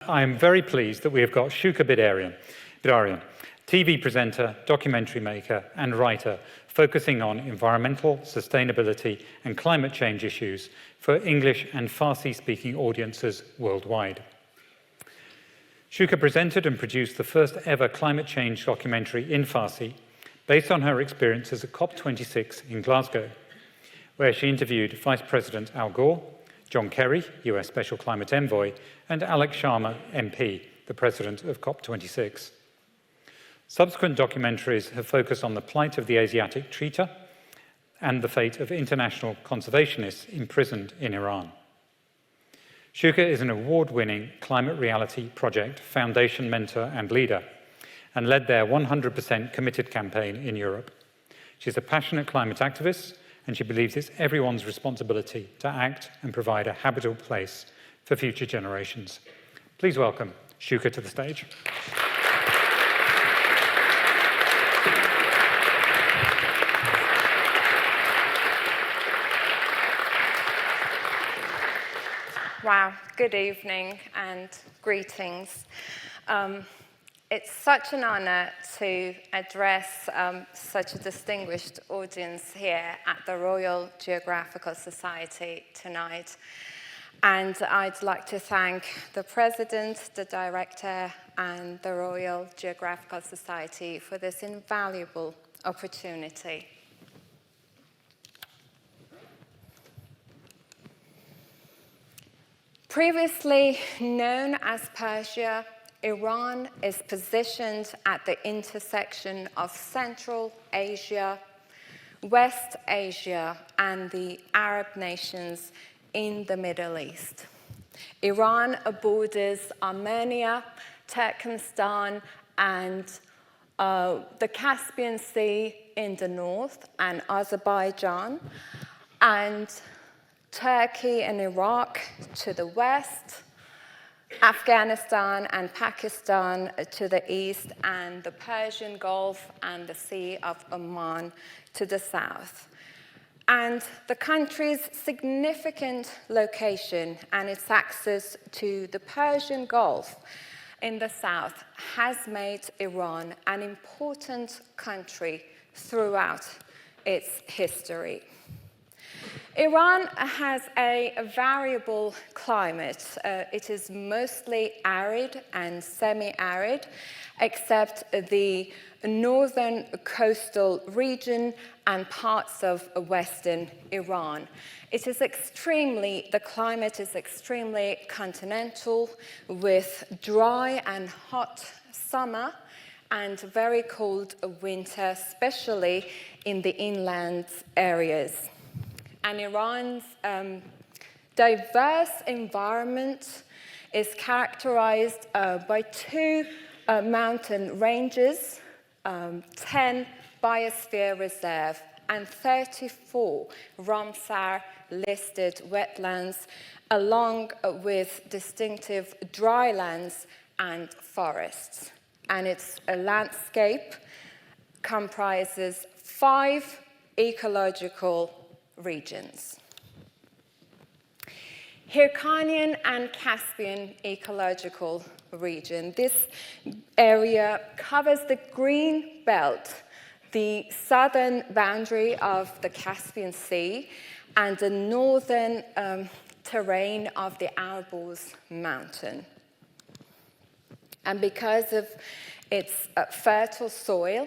I am very pleased that we have got Shuka Bidarian, TV presenter, documentary maker, and writer focusing on environmental, sustainability, and climate change issues for English and Farsi-speaking audiences worldwide. Shuka presented and produced the first ever climate change documentary in Farsi, based on her experiences at COP26 in Glasgow, where she interviewed Vice President Al Gore, John Kerry, US Special Climate Envoy, and Alex Sharma, MP, the president of COP26. Subsequent documentaries have focused on the plight of the Asiatic cheetah and the fate of international conservationists imprisoned in Iran. Shuka is an award-winning Climate Reality Project foundation mentor and leader, and led their 100% Committed campaign in Europe. She's a passionate climate activist, and she believes it's everyone's responsibility to act and provide a habitable place for future generations. Please welcome Shuka to the stage. Wow, good evening and greetings. It's such an honor to address such a distinguished audience here at the Royal Geographical Society tonight. And I'd like to thank the President, the Director, and the Royal Geographical Society for this invaluable opportunity. Previously known as Persia, Iran is positioned at the intersection of Central Asia, West Asia, and the Arab nations in the Middle East. Iran borders Armenia, Turkmenistan, and the Caspian Sea in the north, and Azerbaijan, and Turkey and Iraq to the west, Afghanistan and Pakistan to the east, and the Persian Gulf and the Sea of Oman to the south. And the country's significant location and its access to the Persian Gulf in the south has made Iran an important country throughout its history. Iran has a variable climate. It is mostly arid and semi-arid, except the northern coastal region and parts of western Iran. The climate is extremely continental, with dry and hot summer and very cold winter, especially in the inland areas. And Iran's diverse environment is characterized by two mountain ranges, 10 biosphere reserve, and 34 Ramsar-listed wetlands, along with distinctive drylands and forests. And its landscape comprises 5 ecological regions. Hyrcanian and Caspian ecological region. This area covers the green belt, the southern boundary of the Caspian Sea, and the northern terrain of the Alborz mountain. And because of its fertile soil,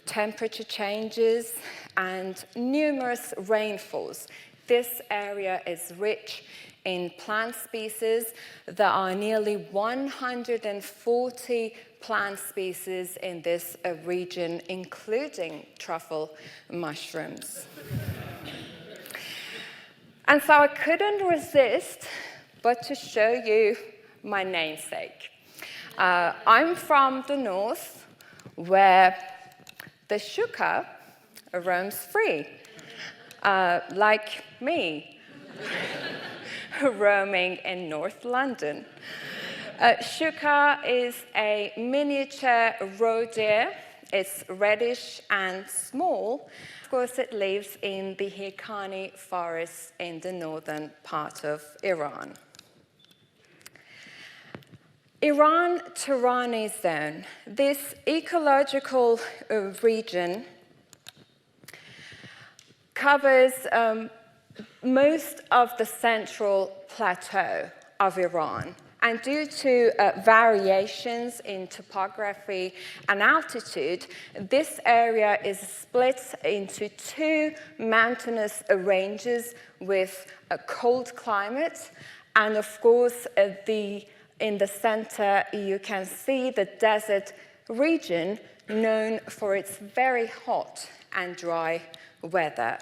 temperature changes, and numerous rainfalls, this area is rich in plant species. There are nearly 140 plant species in this region, including truffle mushrooms. And so I couldn't resist but to show you my namesake. I'm from the north, where the Shuka roams free, like me, roaming in North London. Shuka is a miniature roe deer. It's reddish and small. Of course, it lives in the Hyrcani forests in the northern part of Iran. Iran-Turani zone, this ecological region covers most of the central plateau of Iran. And due to variations in topography and altitude, this area is split into two mountainous ranges with a cold climate. And of course, in the center, you can see the desert region known for its very hot and dry weather.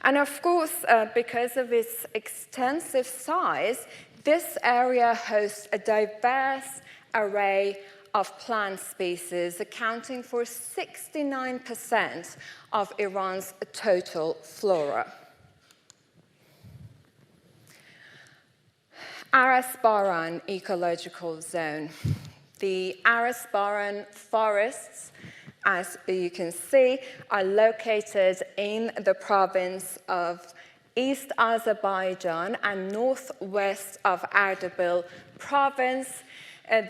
And of course, because of its extensive size, this area hosts a diverse array of plant species, accounting for 69% of Iran's total flora. Aras-Baran ecological zone. The Aras-Baran forests, as you can see, are located in the province of East Azerbaijan and northwest of Ardabil province.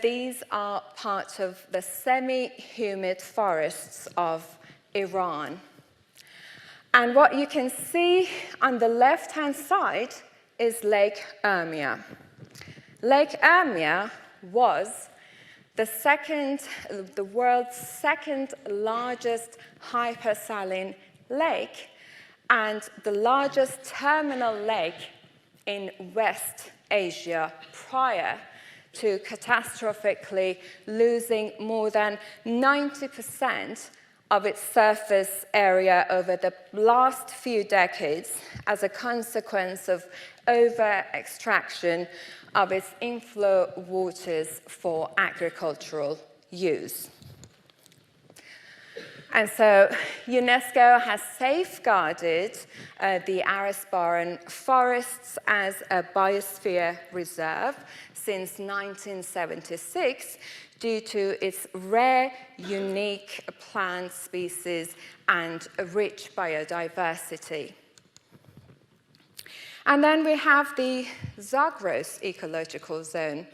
These are part of the semi-humid forests of Iran. And what you can see on the left-hand side is Lake Urmia. Lake Urmia was the world's second largest hypersaline lake and the largest terminal lake in West Asia prior to catastrophically losing more than 90% of its surface area over the last few decades as a consequence of over-extraction of its inflow waters for agricultural use. And so UNESCO has safeguarded the Aras-Baran forests as a biosphere reserve since 1976 due to its rare, unique plant species and rich biodiversity. And then we have the Zagros ecological zone.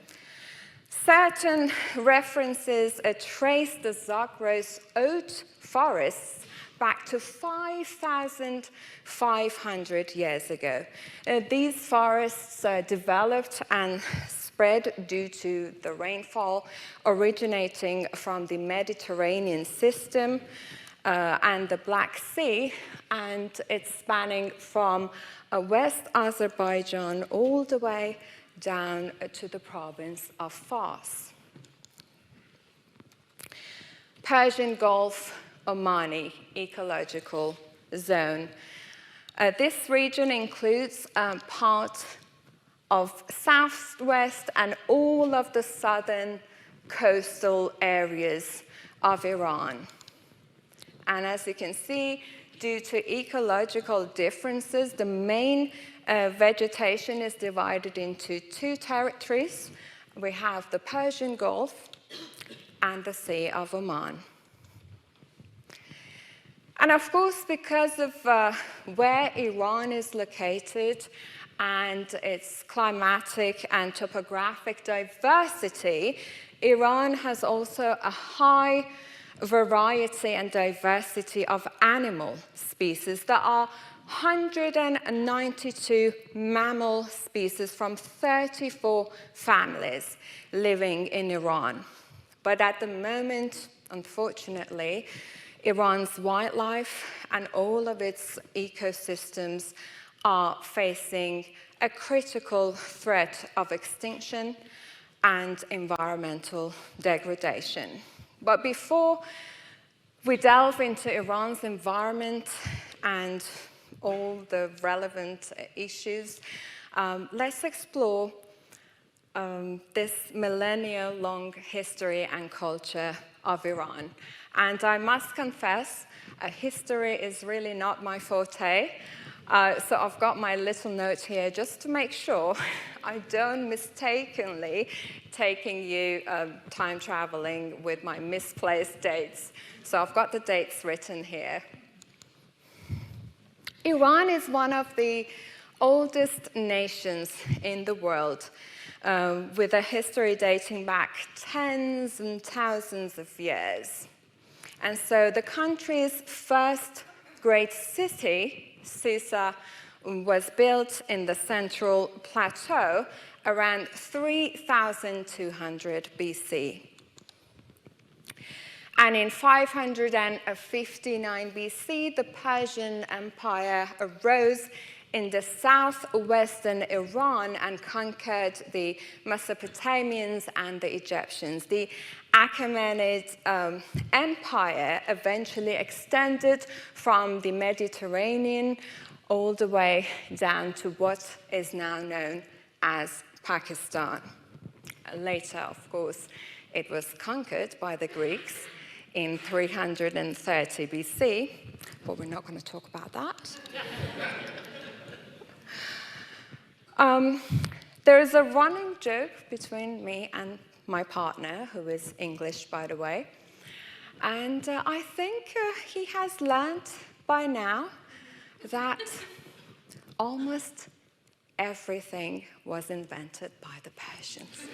Certain references trace the Zagros oat forests back to 5,500 years ago. These forests developed and spread due to the rainfall originating from the Mediterranean system and the Black Sea, and it's spanning from West Azerbaijan all the way down to the province of Fars. Persian Gulf Omani ecological zone. This region includes part of southwest and all of the southern coastal areas of Iran. And as you can see, due to ecological differences, the main vegetation is divided into two territories. We have the Persian Gulf and the Sea of Oman. And of course, because of where Iran is located and its climatic and topographic diversity, Iran has also a high variety and diversity of animal species. There are 192 mammal species from 34 families living in Iran. But at the moment, unfortunately, Iran's wildlife and all of its ecosystems are facing a critical threat of extinction and environmental degradation. But before we delve into Iran's environment and all the relevant issues, let's explore this millennia-long history and culture of Iran. And I must confess, history is really not my forte. So I've got my little note here just to make sure I don't mistakenly taking you time traveling with my misplaced dates. So I've got the dates written here. Iran is one of the oldest nations in the world, with a history dating back tens and thousands of years. And so the country's first great city, Susa, was built in the Central Plateau around 3200 BC. And in 559 BC, the Persian Empire arose in the southwestern Iran and conquered the Mesopotamians and the Egyptians. The Achaemenid Empire eventually extended from the Mediterranean all the way down to what is now known as Pakistan. Later, of course, it was conquered by the Greeks in 330 BC, but we're not going to talk about that. There is a running joke between me and my partner, who is English, by the way, and I think he has learned by now that almost everything was invented by the Persians.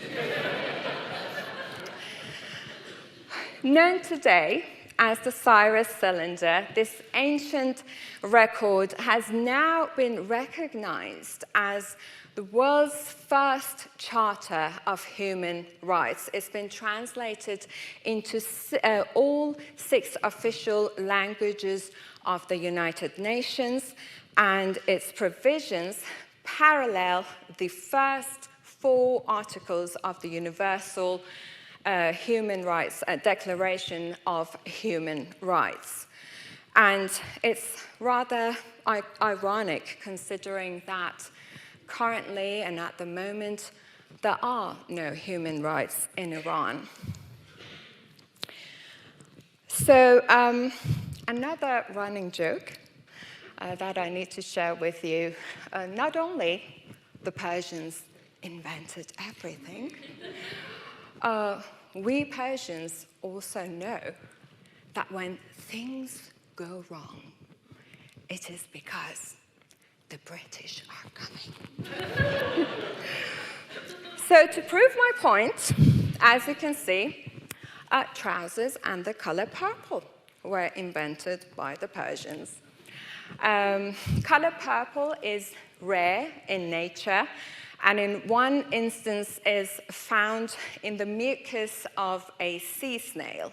Known today as the Cyrus Cylinder, this ancient record has now been recognized as the world's first charter of human rights. It's been translated into all 6 official languages of the United Nations, and its provisions parallel the first 4 articles of the Universal Human Rights Declaration of Human Rights. And it's rather ironic, considering that currently and at the moment there are no human rights in Iran. So another running joke that I need to share with you, not only the Persians invented everything, we Persians also know that when things go wrong, it is because the British are coming. So to prove my point, as you can see, trousers and the color purple were invented by the Persians. Color purple is rare in nature, and in one instance is found in the mucus of a sea snail.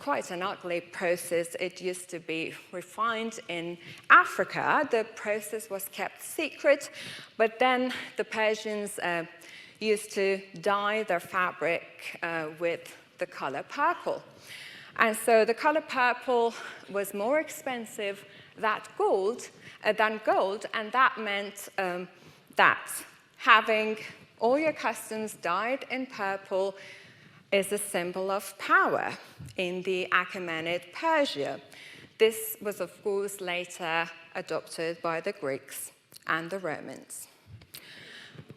Quite an ugly process. It used to be refined in Africa. The process was kept secret, but then the Persians used to dye their fabric with the color purple. And so the color purple was more expensive than gold, and that meant that having all your customs dyed in purple is a symbol of power in the Achaemenid Persia. This was, of course, later adopted by the Greeks and the Romans.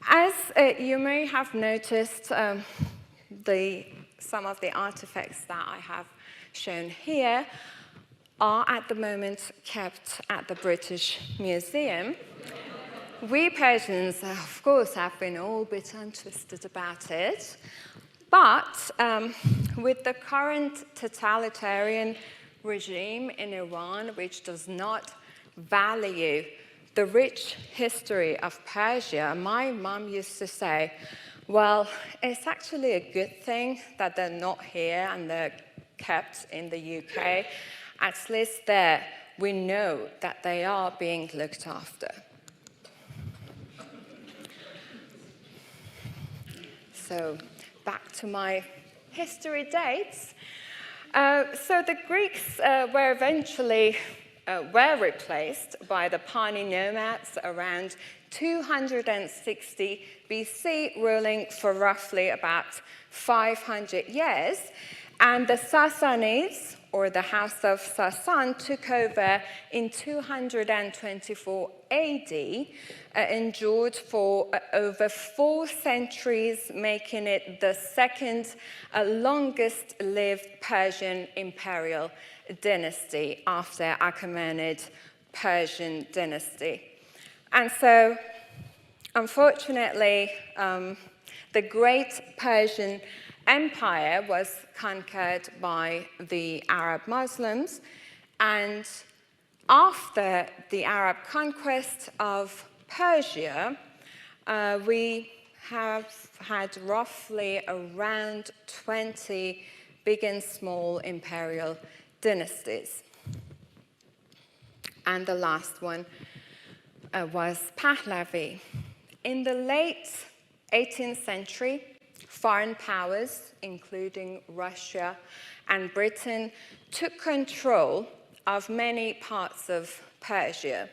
As you may have noticed, some of the artifacts that I have shown here are at the moment kept at the British Museum. We Persians, of course, have been all bit untwisted about it. But with the current totalitarian regime in Iran, which does not value the rich history of Persia, my mom used to say, well, it's actually a good thing that they're not here and they're kept in the UK. At least there, we know that they are being looked after. So back to my history dates. So the Greeks were eventually replaced by the Pawnee nomads around 260 BC, ruling for roughly about 500 years. And the Sassanids, or the House of Sassan, took over in 224 AD, endured for over 4 centuries, making it the second longest-lived Persian imperial dynasty after Achaemenid Persian dynasty. And so, unfortunately, the great Persian Empire was conquered by the Arab Muslims, and after the Arab conquest of Persia, we have had roughly around 20 big and small imperial dynasties. And the last one was Pahlavi. In the late 18th century, foreign powers, including Russia and Britain, took control of many parts of Persia.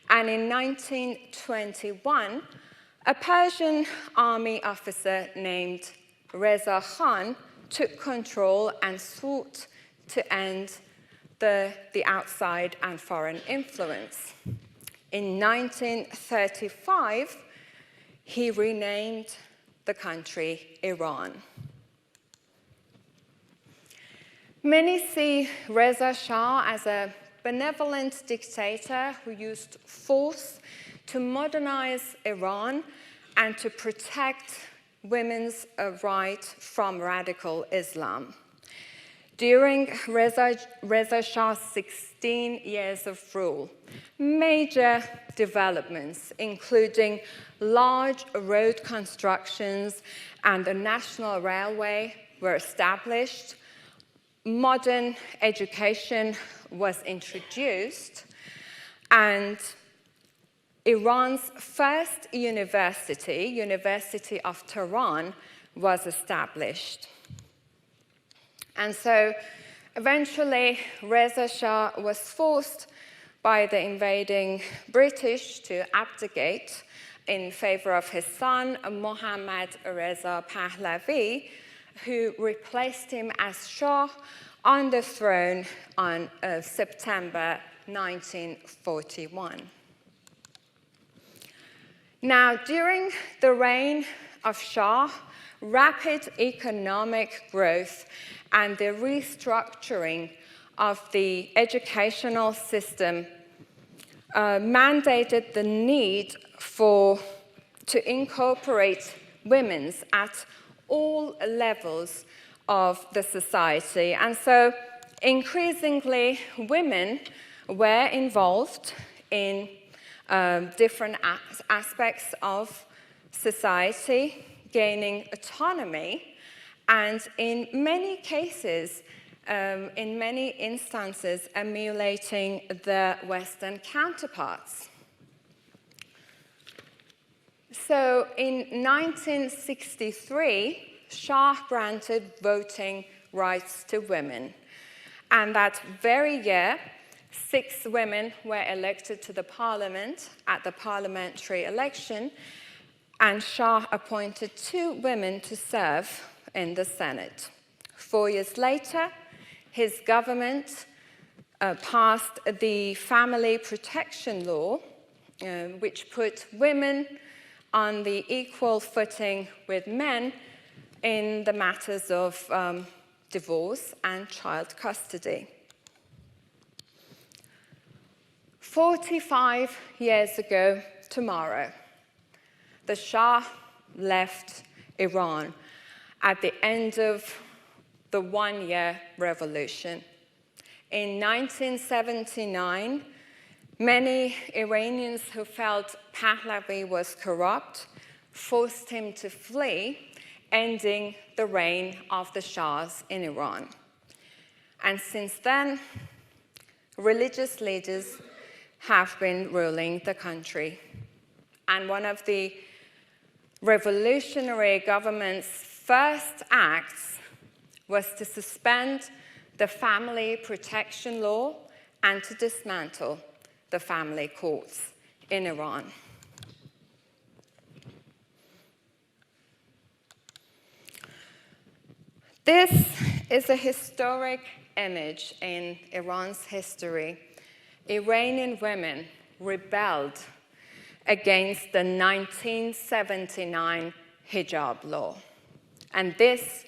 And in 1921, a Persian army officer named Reza Khan took control and sought to end the outside and foreign influence. In 1935, he renamed the country Iran. Many see Reza Shah as a benevolent dictator who used force to modernize Iran and to protect women's rights from radical Islam. During Reza Shah's 16 years of rule, major developments, including large road constructions and a national railway, were established. Modern education was introduced, and Iran's first university, University of Tehran, was established. And so eventually Reza Shah was forced by the invading British to abdicate in favor of his son, Mohammad Reza Pahlavi, who replaced him as Shah on the throne on September 1941. Now, during the reign of Shah, rapid economic growth and the restructuring of the educational system mandated the need to incorporate women at all levels of the society. And so increasingly women were involved in different aspects of society, gaining autonomy, and in many cases, in many instances, emulating their Western counterparts. So in 1963, Shah granted voting rights to women. And that very year, 6 women were elected to the parliament at the parliamentary election, and Shah appointed 2 women to serve in the Senate. 4 years later, his government passed the Family Protection Law, which put women on the equal footing with men in the matters of divorce and child custody. 45 years ago tomorrow, the Shah left Iran at the end of the 1-year revolution. In 1979, many Iranians who felt Pahlavi was corrupt forced him to flee, ending the reign of the Shahs in Iran. And since then, religious leaders have been ruling the country. And one of the revolutionary government's first acts was to suspend the Family Protection Law and to dismantle the family courts in Iran. This is a historic image in Iran's history. Iranian women rebelled against the 1979 hijab law. And this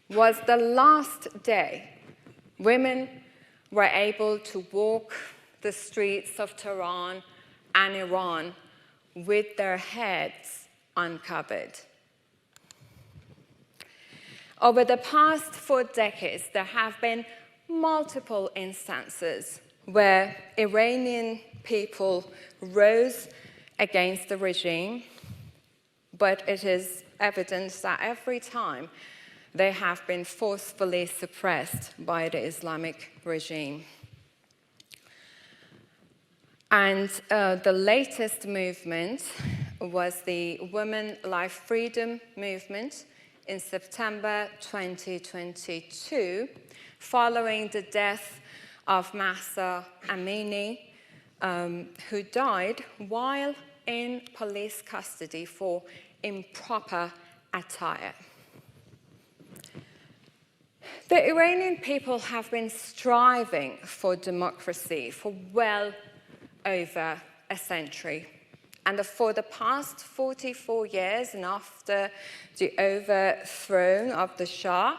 was the last day women were able to walk the streets of Tehran and Iran with their heads uncovered. Over the past 4 decades, there have been multiple instances where Iranian people rose against the regime, but it is evident that every time they have been forcefully suppressed by the Islamic regime. And the latest movement was the Women Life Freedom movement in September 2022, following the death of Mahsa Amini, who died while in police custody for improper attire. The Iranian people have been striving for democracy for well over a century. And for the past 44 years, and after the overthrow of the Shah,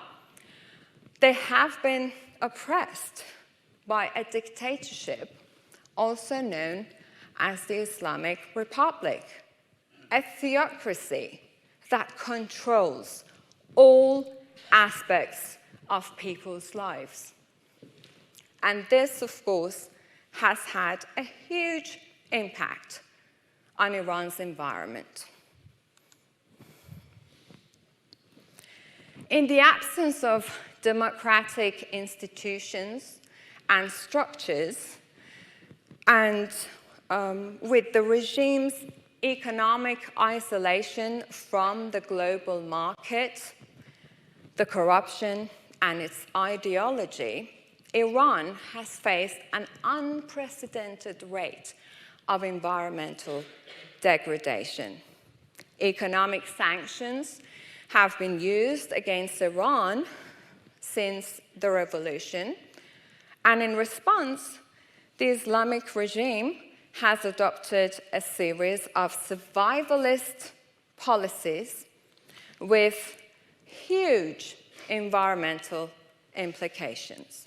they have been oppressed by a dictatorship, also known as the Islamic Republic, a theocracy that controls all aspects of people's lives. And this, of course, has had a huge impact on Iran's environment. In the absence of democratic institutions and structures, and with the regime's economic isolation from the global market, the corruption, and its ideology, Iran has faced an unprecedented rate of environmental degradation. Economic sanctions have been used against Iran since the revolution, and in response, the Islamic regime has adopted a series of survivalist policies with huge environmental implications.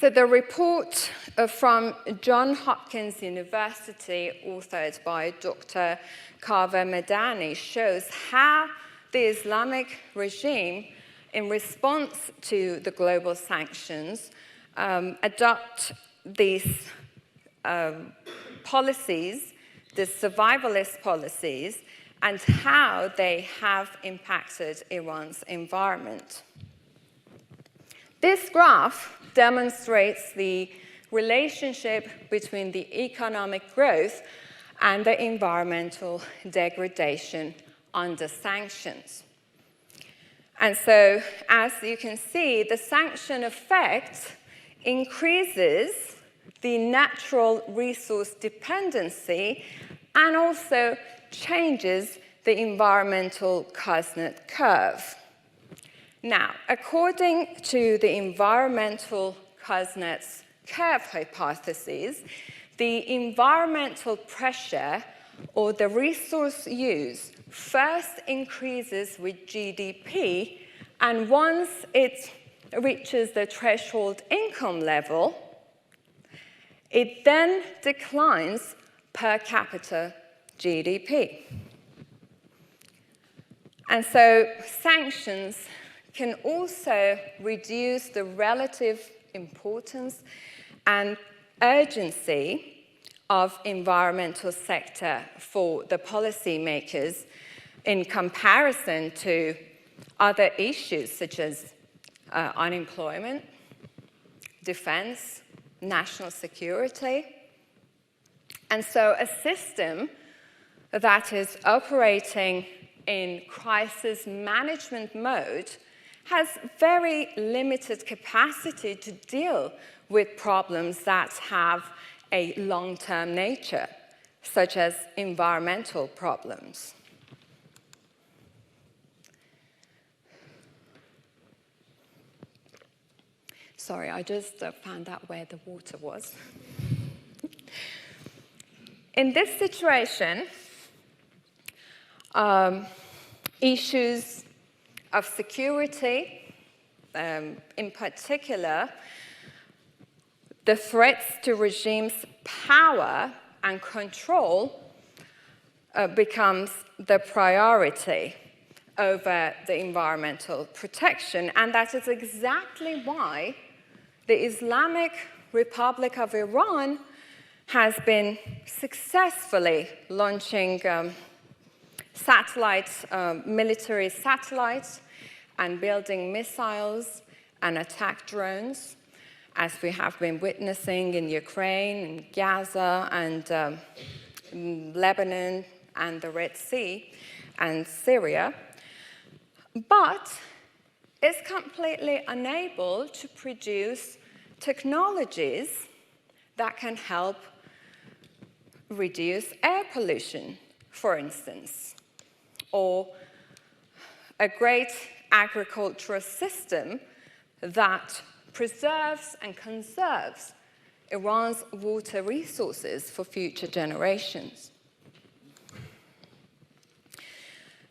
So the report from Johns Hopkins University, authored by Dr. Kaveh Madani, shows how the Islamic regime, in response to the global sanctions, adopt these policies, the survivalist policies, and how they have impacted Iran's environment. This graph demonstrates the relationship between the economic growth and the environmental degradation under sanctions. And so, as you can see, the sanction effect increases the natural resource dependency and also changes the environmental Kuznets curve. Now, according to the environmental Kuznets curve hypothesis, the environmental pressure or the resource use first increases with GDP, and once it reaches the threshold income level, it then declines per capita GDP. And so sanctions can also reduce the relative importance and urgency of environmental sector for the policymakers in comparison to other issues such as unemployment, defense, national security. And so a system that is operating in crisis management mode has very limited capacity to deal with problems that have a long-term nature, such as environmental problems. Sorry, I just found out where the water was. In this situation, issues of security, in particular, the threats to regimes' power and control becomes the priority over the environmental protection. And that is exactly why the Islamic Republic of Iran has been successfully launching satellites, military satellites, and building missiles and attack drones, as we have been witnessing in Ukraine, in Gaza, and in Lebanon, and the Red Sea, and Syria, but is completely unable to produce technologies that can help reduce air pollution, for instance, or a great agricultural system that preserves and conserves Iran's water resources for future generations.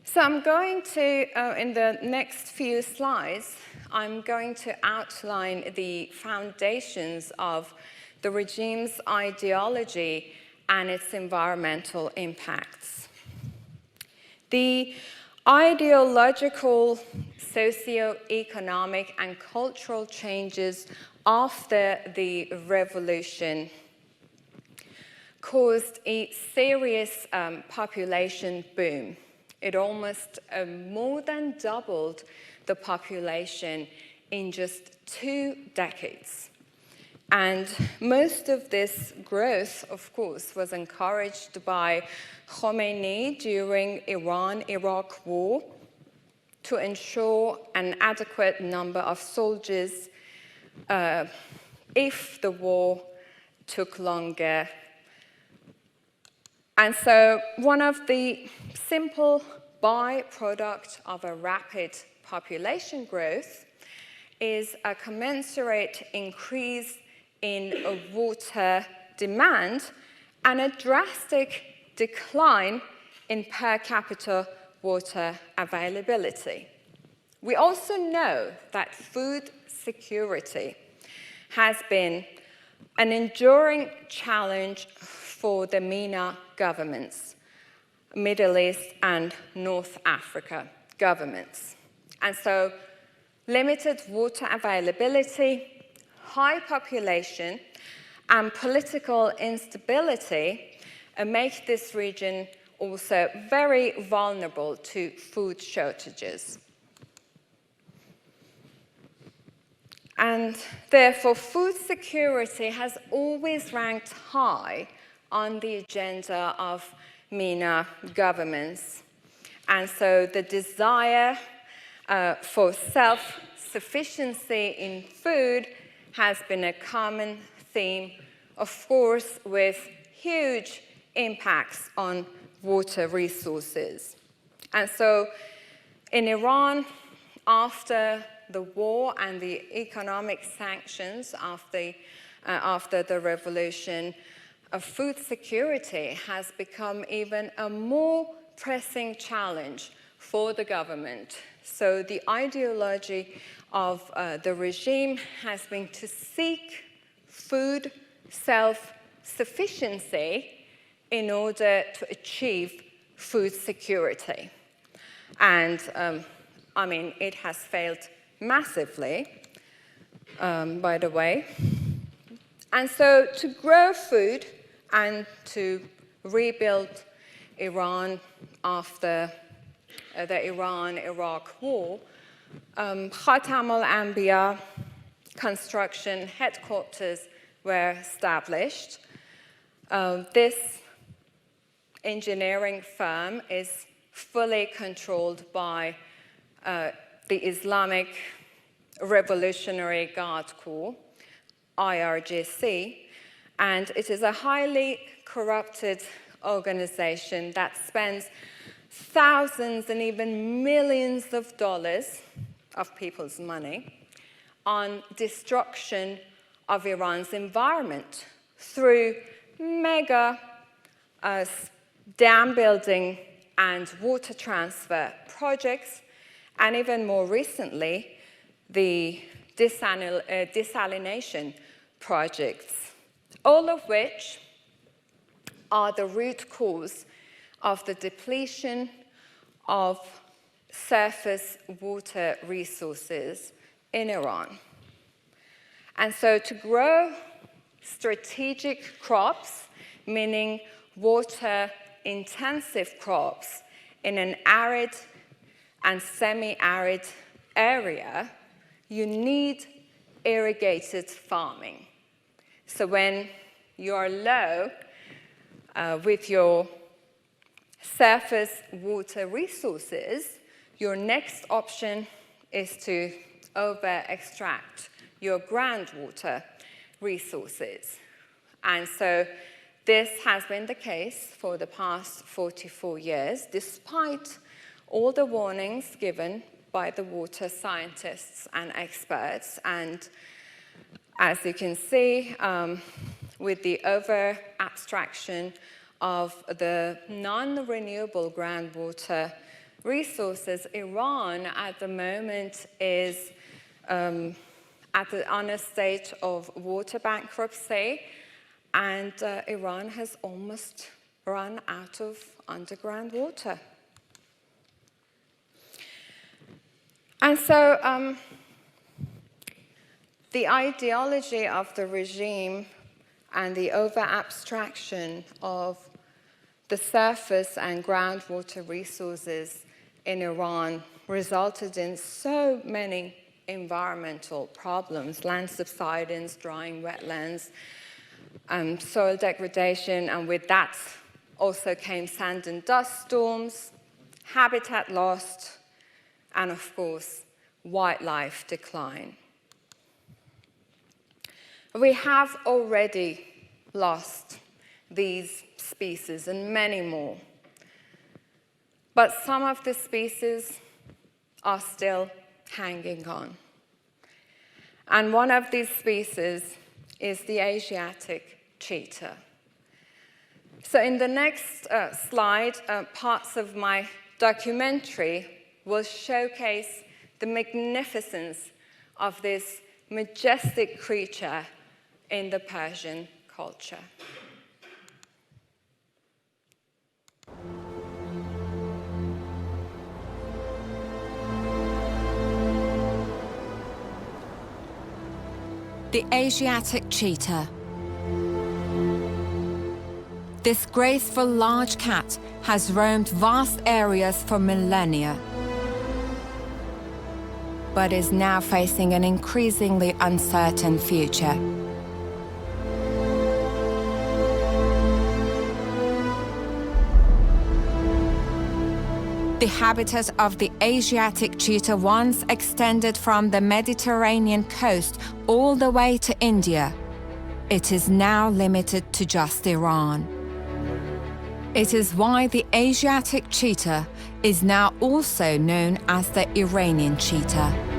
So I'm going to, in the next few slides, I'm going to outline the foundations of the regime's ideology and its environmental impacts. The ideological, socio-economic, and cultural changes after the revolution caused a serious population boom. It almost more than doubled the population in just 2 decades. And most of this growth, of course, was encouraged by Khomeini during Iran-Iraq war to ensure an adequate number of soldiers if the war took longer. And so one of the simple byproduct of a rapid population growth is a commensurate increase in water demand and a drastic decline in per capita water availability. We also know that food security has been an enduring challenge for the MENA governments, Middle East and North Africa governments. And so limited water availability, high population, and political instability make this region also very vulnerable to food shortages. And therefore, food security has always ranked high on the agenda of MENA governments. And so the desire for self-sufficiency in food has been a common theme, of course, with huge impacts on water resources. And so in Iran, after the war and the economic sanctions after the revolution, food security has become even a more pressing challenge for the government. So the ideology of the regime has been to seek food self-sufficiency in order to achieve food security. And I mean, it has failed massively, by the way. And so to grow food and to rebuild Iran after the Iran-Iraq war, Khatam al-Anbiya construction headquarters were established. This engineering firm is fully controlled by the Islamic Revolutionary Guard Corps, IRGC, and it is a highly corrupted organization that spends thousands and even millions of dollars of people's money on destruction of Iran's environment through mega dam building and water transfer projects, and even more recently, the desalination projects, all of which are the root cause of the depletion of surface water resources in Iran. And so to grow strategic crops, meaning water-intensive crops in an arid and semi-arid area, you need irrigated farming. So when you're low with your surface water resources, your next option is to over-extract your groundwater resources. And so this has been the case for the past 44 years, despite all the warnings given by the water scientists and experts. And as you can see, with the over-abstraction of the non-renewable groundwater resources, Iran at the moment is on a state of water bankruptcy, and Iran has almost run out of underground water. And so the ideology of the regime and the over-abstraction of the surface and groundwater resources in Iran resulted in so many environmental problems: land subsidence, drying wetlands, soil degradation, and with that also came sand and dust storms, habitat loss, and of course, wildlife decline. We have already lost these species and many more, but some of the species are still hanging on. And one of these species is the Asiatic cheetah. So in the next slide, parts of my documentary will showcase the magnificence of this majestic creature in the Persian culture. The Asiatic cheetah. This graceful large cat has roamed vast areas for millennia, but is now facing an increasingly uncertain future. The habitat of the Asiatic cheetah once extended from the Mediterranean coast all the way to India. It is now limited to just Iran. It is why the Asiatic cheetah is now also known as the Iranian cheetah.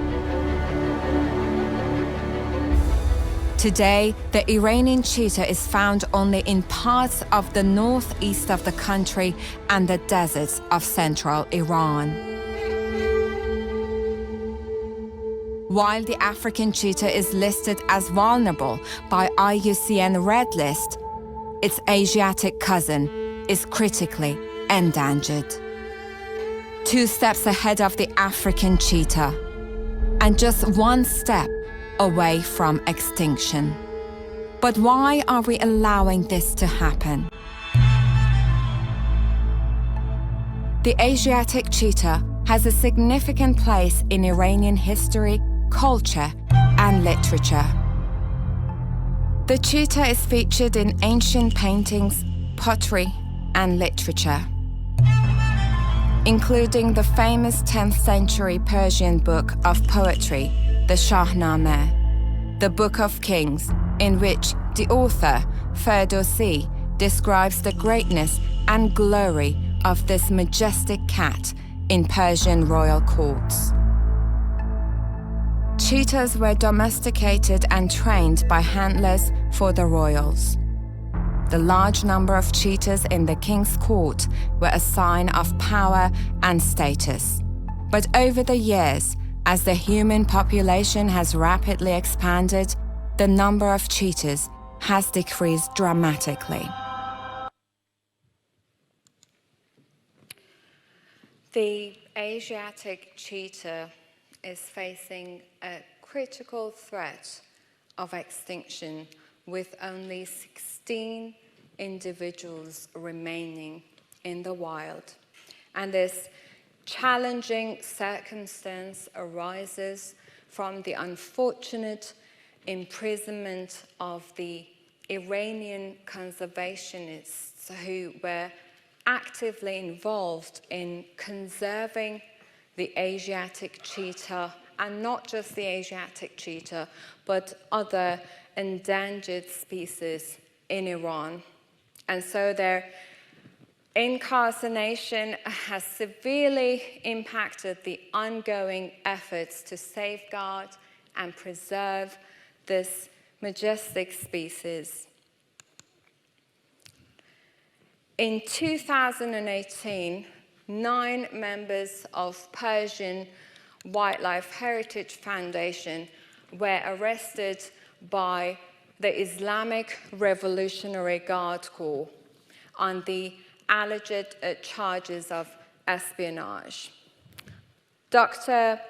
Today, the Iranian cheetah is found only in parts of the northeast of the country and the deserts of central Iran. While the African cheetah is listed as vulnerable by IUCN Red List, its Asiatic cousin is critically endangered. 2 steps ahead of the African cheetah, and just 1 step away from extinction. But why are we allowing this to happen? The Asiatic cheetah has a significant place in Iranian history, culture, and literature. The cheetah is featured in ancient paintings, pottery, and literature, including the famous 10th century Persian book of poetry, the Shahnameh, the Book of Kings, in which the author, Ferdowsi, describes the greatness and glory of this majestic cat in Persian royal courts. Cheetahs were domesticated and trained by handlers for the royals. The large number of cheetahs in the king's court were a sign of power and status. But over the years, as the human population has rapidly expanded, the number of cheetahs has decreased dramatically. The Asiatic cheetah is facing a critical threat of extinction, with only 16 individuals remaining in the wild. And this challenging circumstance arises from the unfortunate imprisonment of the Iranian conservationists who were actively involved in conserving the Asiatic cheetah, and not just the Asiatic cheetah, but other endangered species in Iran. And so their incarceration has severely impacted the ongoing efforts to safeguard and preserve this majestic species. In 2018, 9 members of Persian Wildlife Heritage Foundation were arrested by the Islamic Revolutionary Guard Corps on the alleged charges of espionage. Dr.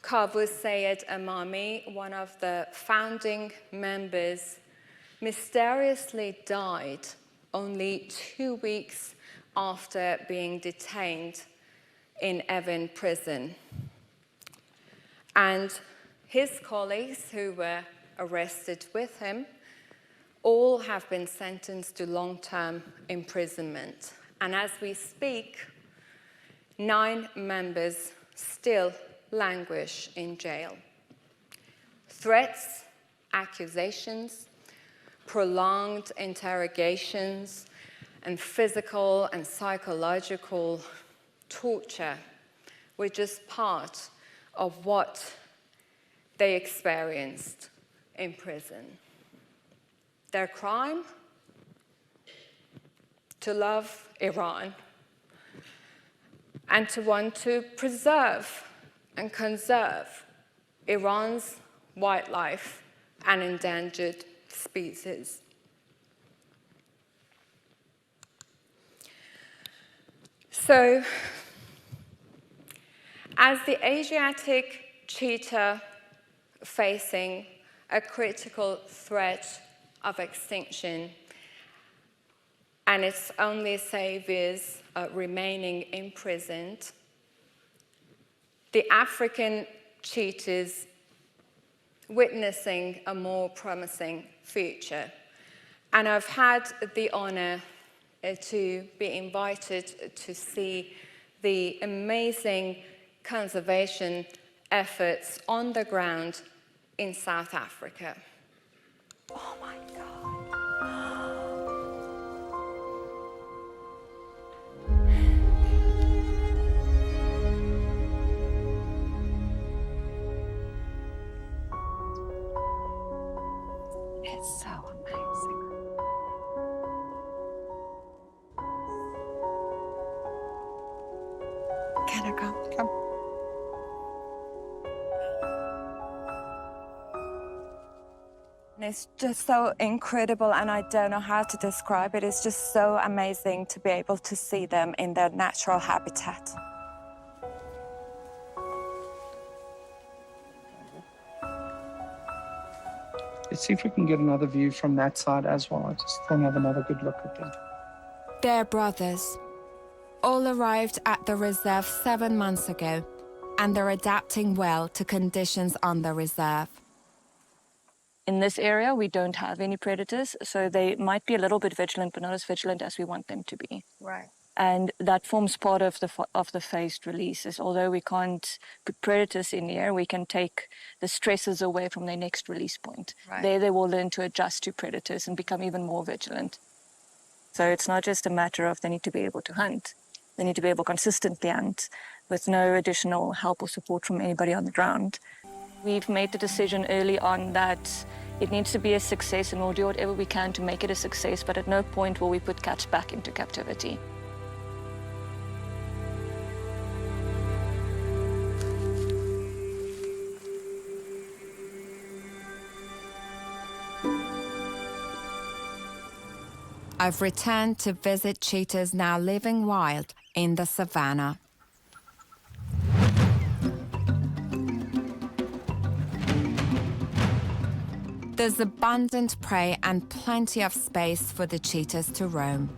Qaboos Sayyid Amami, one of the founding members, mysteriously died only 2 weeks after being detained in Evin prison. And his colleagues who were arrested with him all have been sentenced to long-term imprisonment. And as we speak, 9 members still languish in jail. Threats, accusations, prolonged interrogations, and physical and psychological torture were just part of what they experienced in prison. Their crime? To love Iran and to want to preserve and conserve Iran's wildlife and endangered species. So, as the Asiatic cheetah facing a critical threat of extinction and its only saviors remaining imprisoned, the African cheetahs witnessing a more promising future. And I've had the honor to be invited to see the amazing conservation efforts on the ground in South Africa. Oh my God. It's so amazing. Can I come? Come. It's just so incredible, and I don't know how to describe it. It's just so amazing to be able to see them in their natural habitat. Let's see if we can get another view from that side as well. I just want to have another good look at them. They're brothers. All arrived at the reserve 7 months ago, and they're adapting well to conditions on the reserve. In this area, we don't have any predators, so they might be a little bit vigilant, but not as vigilant as we want them to be. Right. And that forms part of the phased releases. Although we can't put predators in here, we can take the stresses away from their next release point. Right. There they will learn to adjust to predators and become even more vigilant. So it's not just a matter of they need to be able to hunt. They need to be able to consistently hunt with no additional help or support from anybody on the ground. We've made the decision early on that it needs to be a success, and we'll do whatever we can to make it a success, but at no point will we put cats back into captivity. I've returned to visit cheetahs now living wild in the savannah. There's abundant prey and plenty of space for the cheetahs to roam.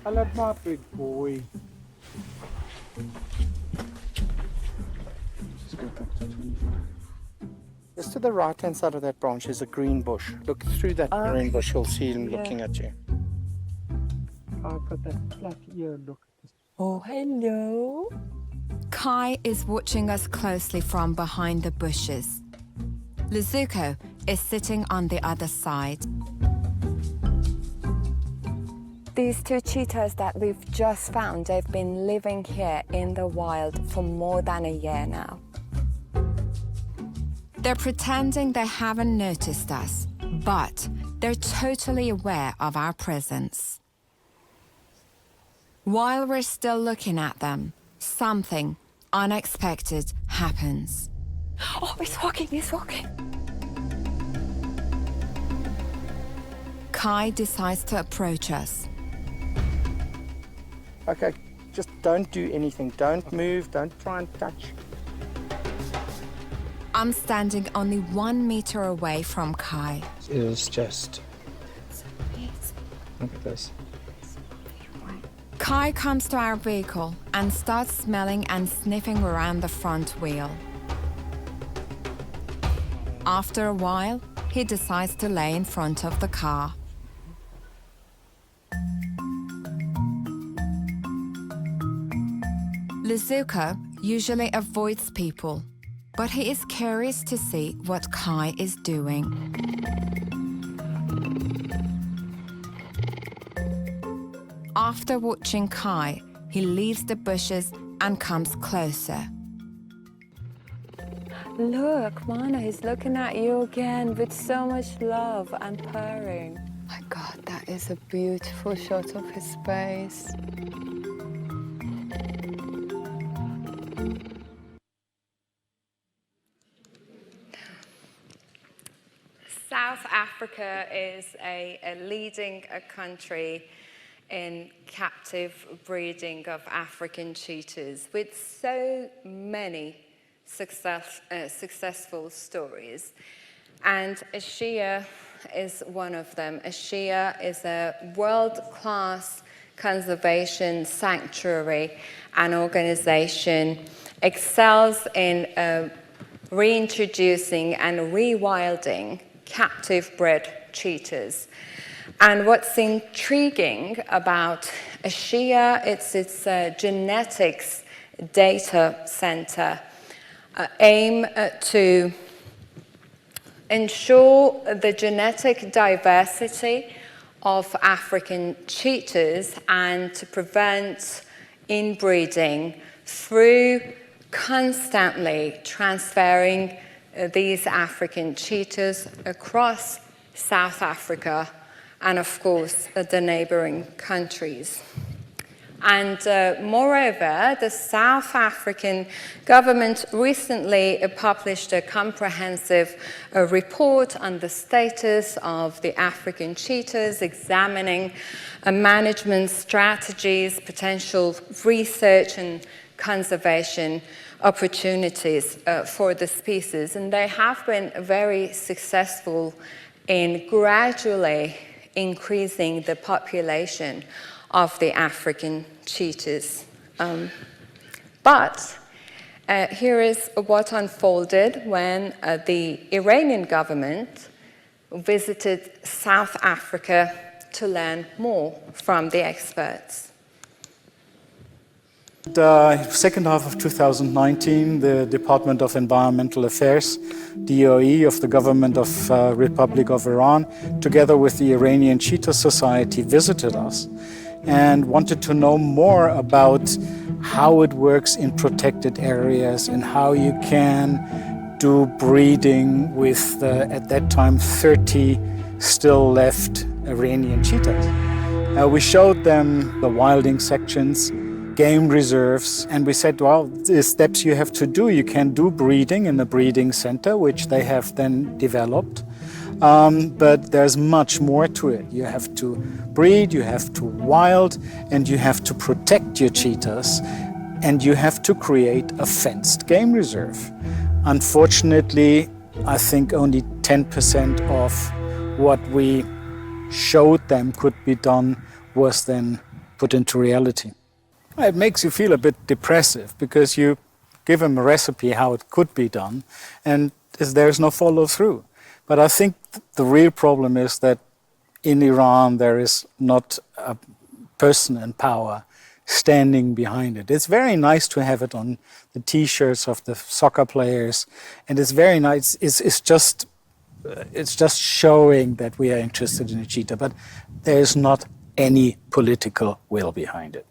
Hello, my big boy. Just go back to 25. Just to the right-hand side of that branch is a green bush. Look through that green bush, you'll see him looking at you. I've got that flat ear, look at this. Oh, hello. Kai is watching us closely from behind the bushes. Lizuko is sitting on the other side. These two cheetahs that we've just found, they've been living here in the wild for more than a year now. They're pretending they haven't noticed us, but they're totally aware of our presence. While we're still looking at them, something unexpected happens. Oh, he's walking, he's walking. Kai decides to approach us. Okay, just don't do anything. Don't move, don't try and touch. I'm standing only 1 meter away from Kai. It was just... Look at this. Kai comes to our vehicle and starts smelling and sniffing around the front wheel. After a while, he decides to lay in front of the car. Lizuko usually avoids people, but he is curious to see what Kai is doing. After watching Kai, he leaves the bushes and comes closer. Look, Mana, he's looking at you again with so much love and purring. My God, that is a beautiful shot of his face. South Africa is a leading country in captive breeding of African cheetahs with so many successful stories. And Ashia is one of them. Ashia is a world-class conservation sanctuary and organization, excels in reintroducing and rewilding captive bred cheetahs. And what's intriguing about Ashia, it's its genetics data center, aim to ensure the genetic diversity of African cheetahs and to prevent inbreeding through constantly transferring these African cheetahs across South Africa and, of course, the neighboring countries. And moreover, the South African government recently published a comprehensive report on the status of the African cheetahs, examining management strategies, potential research and conservation opportunities for the species. And they have been very successful in gradually increasing the population of the African cheetahs. But here is what unfolded when the Iranian government visited South Africa to learn more from the experts. The second half of 2019, the Department of Environmental Affairs, DOE of the Government of Republic of Iran, together with the Iranian Cheetah Society, visited us and wanted to know more about how it works in protected areas and how you can do breeding with, at that time, 30 still left Iranian cheetahs. We showed them the wilding sections, game reserves, and we said, well, the steps you have to do. You can do breeding in the breeding center, which they have then developed. But there's much more to it. You have to breed, you have to wild, and you have to protect your cheetahs, and you have to create a fenced game reserve. Unfortunately, I think only 10% of what we showed them could be done was then put into reality. It makes you feel a bit depressive because you give them a recipe how it could be done and there's no follow through. But I think the real problem is that in Iran there is not a person in power standing behind it. It's very nice to have it on the t-shirts of the soccer players, and it's very nice. It's just showing that we are interested in a cheetah, but there is not any political will behind it.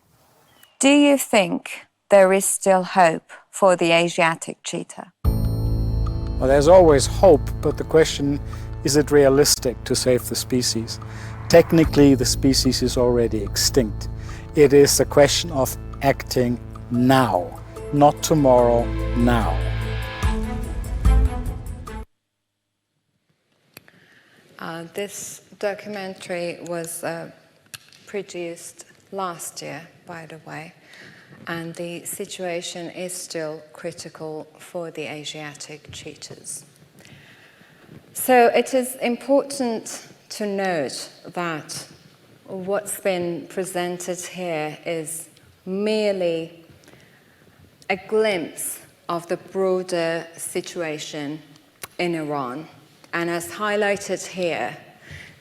Do you think there is still hope for the Asiatic cheetah? Well, there's always hope, but the question, is it realistic to save the species? Technically, the species is already extinct. It is a question of acting now, not tomorrow, now. This documentary was produced last year, by the way, and the situation is still critical for the Asiatic cheetahs. So it is important to note that what's been presented here is merely a glimpse of the broader situation in Iran. And as highlighted here,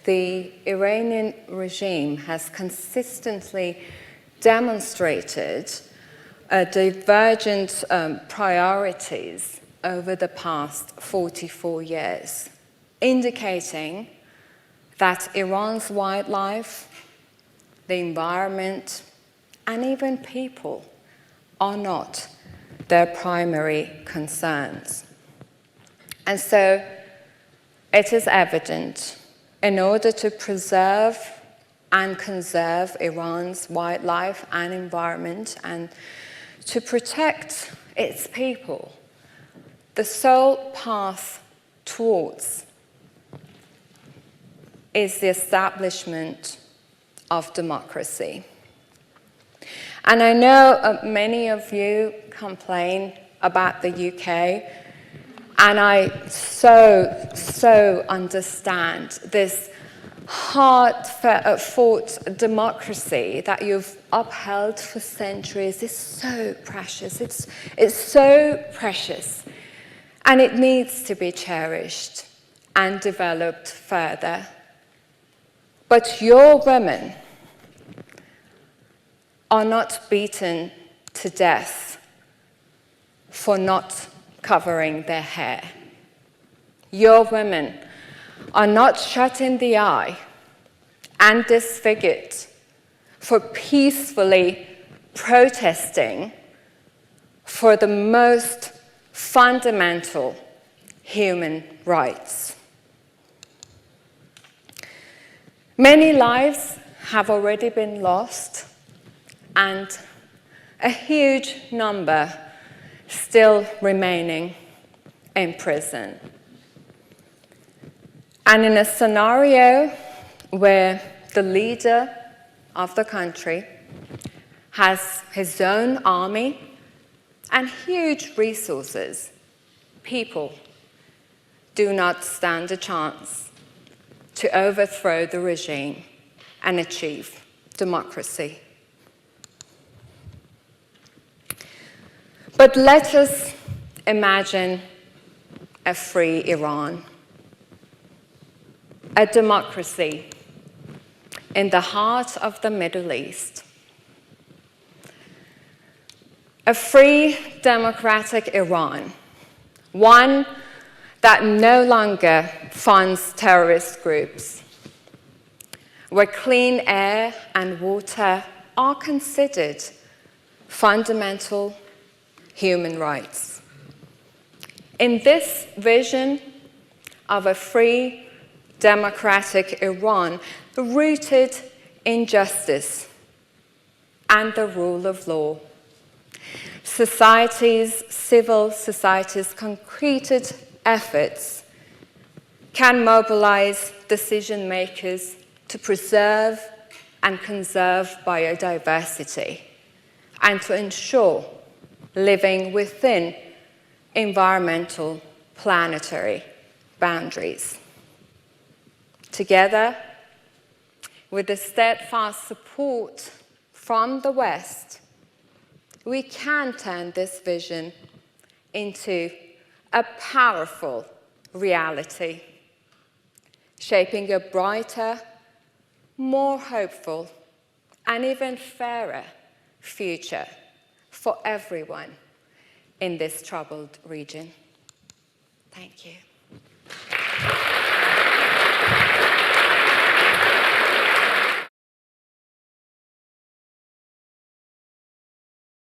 the Iranian regime has consistently demonstrated divergent priorities over the past 44 years, indicating that Iran's wildlife, the environment, and even people are not their primary concerns. And so it is evident, in order to preserve and conserve Iran's wildlife and environment and to protect its people, the sole path towards is the establishment of democracy. And I know many of you complain about the UK, and I so understand this hard-fought democracy that you've upheld for centuries is so precious. It's so precious, and it needs to be cherished and developed further. But your women are not beaten to death for not covering their hair. Your women are not shut in the eye and disfigured for peacefully protesting for the most fundamental human rights. Many lives have already been lost, and a huge number still remaining in prison. And in a scenario where the leader of the country has his own army and huge resources, people do not stand a chance to overthrow the regime and achieve democracy. But let us imagine a free Iran, a democracy in the heart of the Middle East, a free democratic Iran, one that no longer funds terrorist groups, where clean air and water are considered fundamental human rights. In this vision of a free, democratic Iran rooted in justice and the rule of law, civil society's concreted efforts can mobilize decision makers to preserve and conserve biodiversity and to ensure living within environmental planetary boundaries. Together, with the steadfast support from the West, we can turn this vision into a powerful reality, shaping a brighter, more hopeful, and even fairer future for everyone in this troubled region. Thank you.